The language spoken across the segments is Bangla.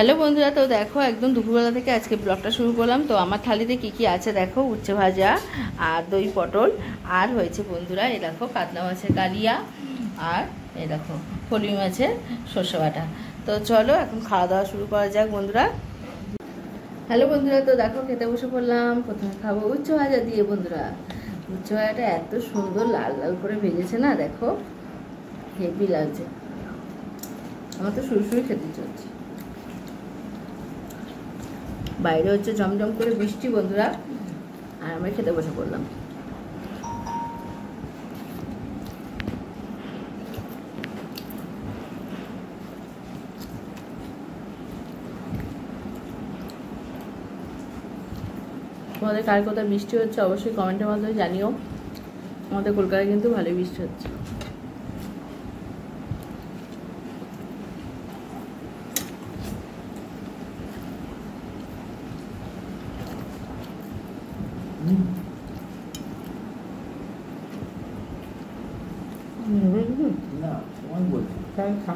হ্যালো বন্ধুরা, তো দেখো একদম দুপুরবেলা থেকে আজকে ব্লগটা শুরু করলাম। তো আমার থালিতে কি কি আছে দেখো, উচ্ছে ভাজা আর দই পটল, আর হয়েছে বন্ধুরা এই দেখো কাতলা মাছের কালিয়া, আর এই দেখো ফলি মাছের সর্ষে বাটা। তো চলো এখন খাওয়া দাওয়া শুরু করা যাক বন্ধুরা। হ্যালো বন্ধুরা, তো দেখো খেতে বসে পড়লাম। প্রথমে খাবো উচ্ছে ভাজা দিয়ে বন্ধুরা। উচ্ছে ভাজাটা এত সুন্দর লাল লাল করে ভেজেছে না, দেখো হেভি লাগছে। আমার তো শুরু খেতে চলছে। বাইরে হচ্ছে জমজম করে বৃষ্টি বন্ধুরা, আর আমরা খেতে বসে পড়লাম। তোমাদের কার কোথায় বৃষ্টি হচ্ছে অবশ্যই কমেন্টের মাধ্যমে জানিও। আমাদের কলকাতায় কিন্তু ভালোই বৃষ্টি হচ্ছে। না তোমায় বলছি তাই খা।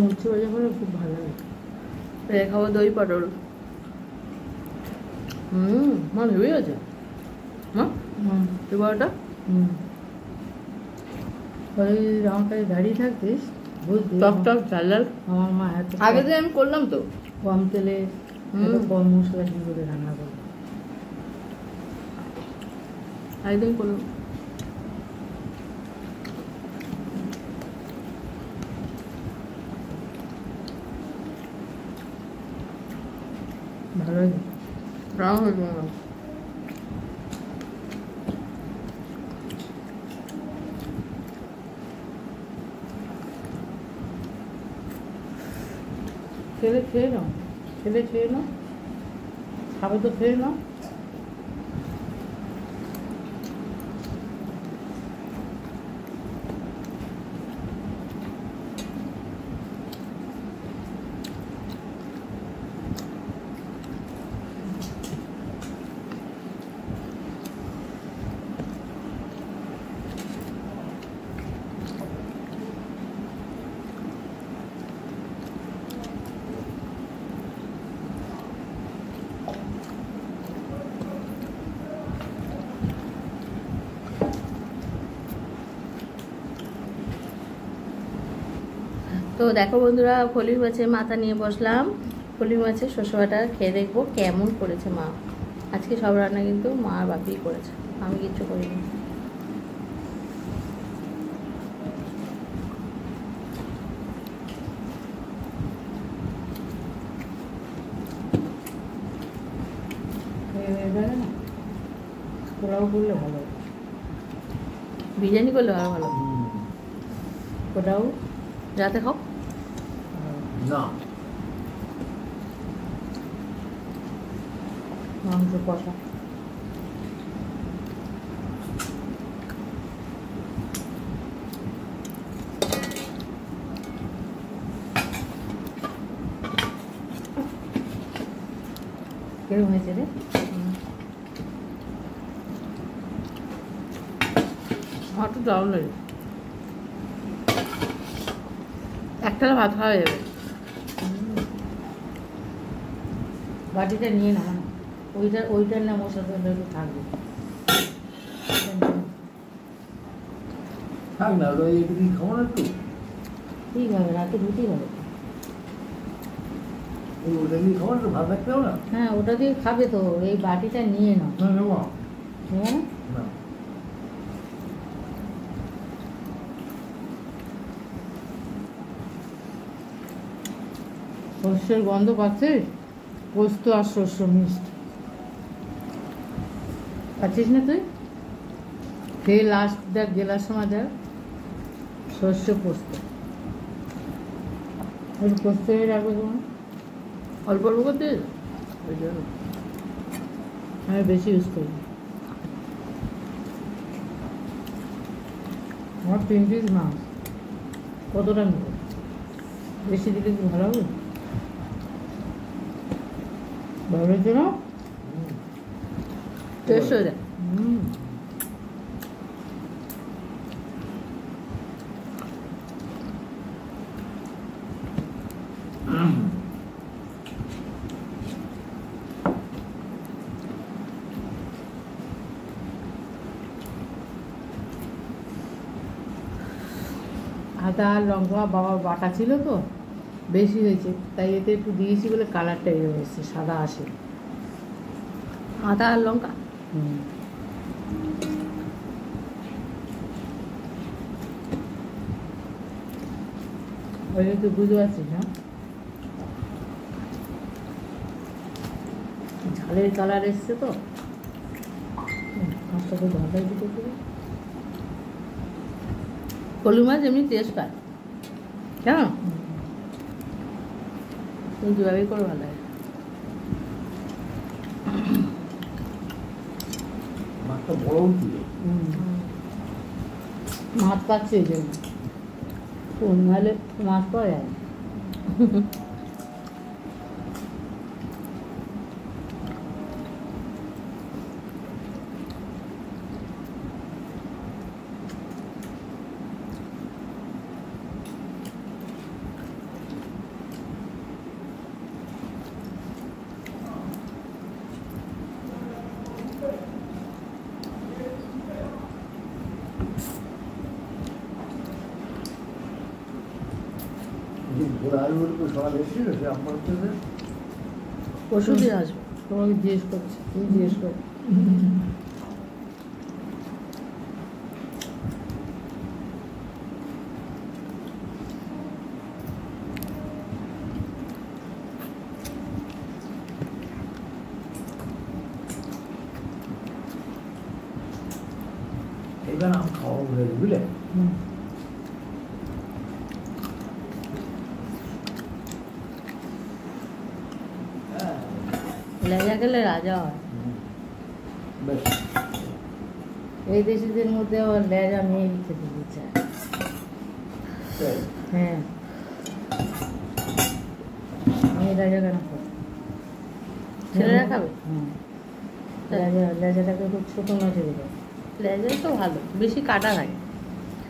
উচ্ছে ভাজা করে খুব ভালো লাগে। খাবো দই পটল। মা ভেবে আছে মা দই পটলটা। ওই আমার কাছে দাঁড়িয়ে থাকতিস বুঝলি, টক টক ঝাল ঝাল। আমার মা এত আগে দিন আমি করলাম তো কম তেলে এত কম মশলা কি করে রান্না করে। একদিন করলাম। ভালো লাগে। রাম হয়েছে না। খেলে খেয়ে নাও, খেলে খেয়ে নাও, খাবে তো খেয়ে নাও। তো দেখো বন্ধুরা, ফলি মাছের মাথা নিয়ে বসলাম। ফলি মাছের শস্য বাটা খেয়ে দেখবো কেমন করেছে মা। আজকে সব রান্না কিন্তু মা আর বাপিই করেছে, আমি কিচ্ছু করিনি। পোলাও করলে ভালো, বিরিয়ানি করলে আরো ভালো। পোলাও রাতে খাও না, মাংস কষা। কেরম হয়েছে রে? আমার তো দারুণ লাগে। একটা ভাত খাওয়া যাবে। বাটিটা নিয়ে না, ওইটার না মশলা তো একটু থাকবে। থাক না, ওই একটু খাবো না একটু। ঠিক হবে, রাতে রুটি হবে। ওটা দিয়ে খাবো না, একটু ভাত রাখতে হবে না। হ্যাঁ, ওটা দিয়ে খাবে তো। এই বাটিটা নিয়ে নাও। না নেবো নেবো না? না। শস্যের গন্ধ পাচ্ছিস? পোস্ত আর শস্য মিক্সড পাচ্ছিস না তুই? খেয়ে লাস্ট দেখ, গেলার সময় দেখ শস্য পোস্ত। ওই পোস্ত হয়ে রাখবে তোমার, অল্প অল্প করতে ওই জন্য আমি বেশি ইউজ করি। আমার 3 পিস মাছ কতটা নেব? বেশি দিলে কি ভালো হবে? ভালো হয়েছে না? টেস্ট হয়ে যায়। হুম। আদা আর লঙ্কা বাবার বাটা ছিল তো বেশি হয়েছে, তাই এতে একটু দিয়েছি বলে কালারটা এ হয়েছে, সাদা আসে। আদা আর লঙ্কা। হুম। ওই তুই বুঝতে পারছিস না, ঝালের কালার এসছে তো। হাতটাকে ঝালটাই দিতে পারি। কলমি মাছ এমনি টেস্ট পায়, কেন তুমি যেভাবেই করে ভালো লাগে। মাছটা বড় উঠছিল। মাছ পাচ্ছে এই জন্য, নাহলে মাছ পাওয়া যায় না। যে ঘোড়া আলুগুলো তো সকালে এসেছিল সে আমার জন্য পরশু দিন আসবো। তোমাকে জিজ্ঞেস করছি, তুই জিজ্ঞেস কর। এবার আম খাওয়া হয়ে গেছে বুঝলে। লেজা গেলে রাজা হয়। বেশ এই দেশিদের মধ্যে আবার লেজা মেয়ে খেতে দিচ্ছে। তাই। হ্যাঁ, মেয়েরা কেন খাবে? ছেলেরা খাবে? হুম। লেজাটাকে খুব ছোটো মাছের দেয়। লেজা তো ভালো, বেশি কাটা থাকে।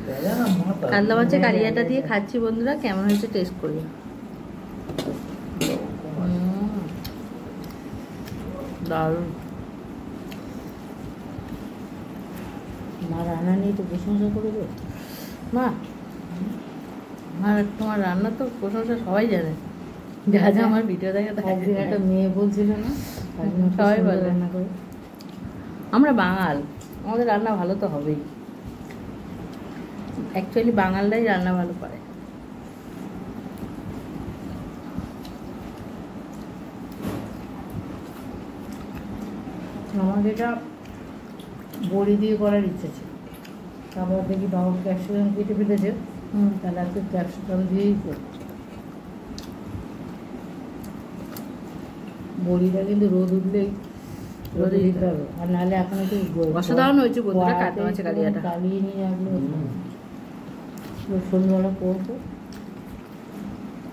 লেজা না মাথা। কাতলা মাছের হ্যাঁ, কালিয়াটা দিয়ে লেজা। খাচ্ছি বন্ধুরা, কেমন হয়েছে টেস্ট করি। দারুণ। মা রান্না নিয়ে তো প্রশংসা করবে। মা, আর তোমার রান্না তো প্রশংসা সবাই জানে, যা যা আমার ভিডিও দেখে একদিন একটা মেয়ে বলছিল না, একদিন খুব সবাই সুন্দর বলে। রান্না করে। আমরা বাঙাল, আমাদের রান্না ভালো তো হবেই। অ্যাকচুয়ালি বাঙালরাই রান্না ভালো পারে। আমার যেটা বড়ি দিয়ে করার ইচ্ছে ছিল, তারপর দেখি বাবা ক্যাপসিকাম কেটে ফেলেছে, তাহলে আজকে ক্যাপসিকাম দিয়েই করছি। বড়িটা কিন্তু রোদ উঠলেই রোদে দিতে হবে, আর নাহলে এখন একটু অসাধারণ হয়েছে বন্ধুরা কাতলা মাছের কালিয়াটা। কালিয়ে নিয়ে রাখলে সন্ধ্যাবেলা করবো।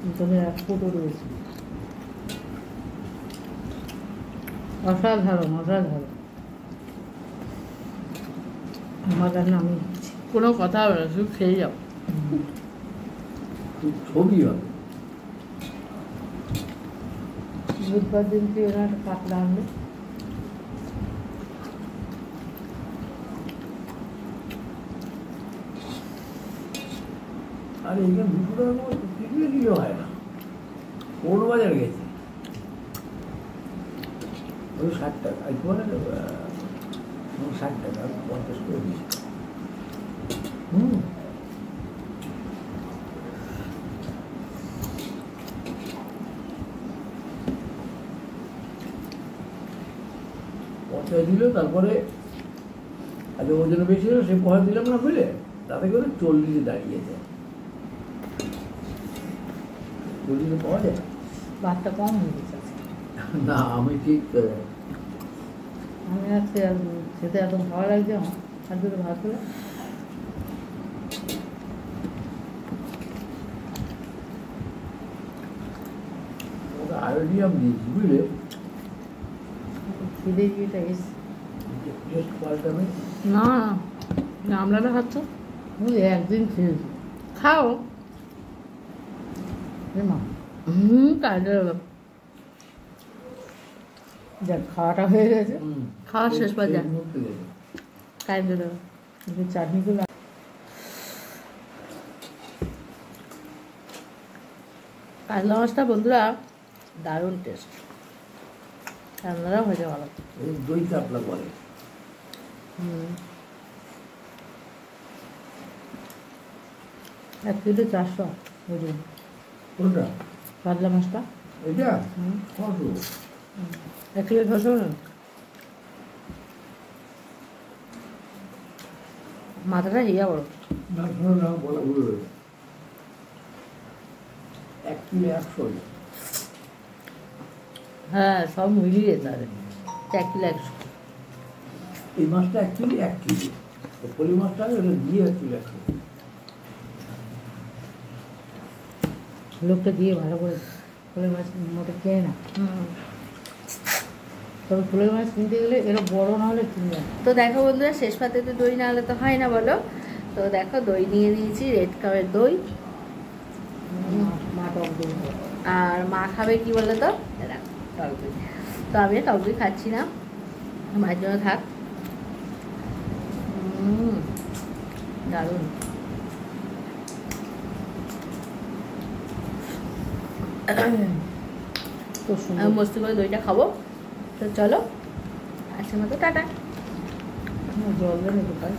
ভিতরে এক ফুটো রয়েছে, অসাধারণ অসাধারণ। আমার রান্না আমি দিচ্ছি। কোনো কথা হবে না, শুধু খেয়ে যাও। খুব ছবি হবে। বুধবার দিন তুই ওরা একটা কাতলা আনবে। আর এইখানে 200 টাকা করে টিকিয়ে দিলে হয় না। কোন বাজার গেছে ওই 60 টাকা, আর মানে 60 টাকা 50 করে দিয়েছে। পয়সা দিল, তারপরে আগে ওজন বেশি হলো সে পয়সা দিলাম না বুঝলে, তাতে করে 40-এ দাঁড়িয়েছে। 40-এ পাওয়া যায় ভাতটা কম হয়ে গেছে আজকে। না? আমি ঠিক আমি আজকে আর খেতে এত ভালো লাগছে আমার, আর দুটো ভাত হলে আয়োডিয়াম দিয়েছি বুঝলে, খিদে গিয়েটা এসে টেস্ট পাল্টাবে। না না আমলাটা খাচ্ছ ওই একদিন খেয়েছি খাও রে মা কাজে যাক খাওয়াটা হয়ে গেছে। খাওয়া শেষ বাজা মুক্তি গেছে। কাজে কিন্তু চাটনিগুলো কাতলা মাছটা বন্ধুরা দারুণ টেস্ট রান্নাটাও হয়েছে ভালো এই দই কাতলা বলে। এক কিলো 400 ওজন কোনটা? কাতলা মাছটা। এটা হুম। কত? 1 কিলো 600 না মাথাটা হিয়া বড় না শোনো না, বলা ভুল হয়েছে। 1 কিলো 100। হ্যাঁ সব মিলিয়ে তাহলে 1 কিলো 100 এই মাছটা 1 কিলো 1 কিলো। তো পলি মাছটা ওটা দিয়ে 1 কিলো 100। লোকটা দিয়ে ভালো করে ফুলের মাছ মোটে খেয়ে না। তবে ফুলের মাছ কিনতে গেলে এরা বড় না হলে কিনবে না। তো দেখো বন্ধুরা শেষ পাতে তো দই না হলে তো হয় না বলো তো দেখো দই নিয়ে নিয়েছি রেড কাপের দই মা টক দিয়ে দেবে। আর মা খাবে কি বলে তো এই দেখো, টক দই তো আমি টক দই খাচ্ছি না মায়ের জন্য থাক দারুণ খুব আমি সুন্দর। মস্তি করে দইটা খাবো তো চলো আজকের মতো টাটা জল দেবে কোথায়?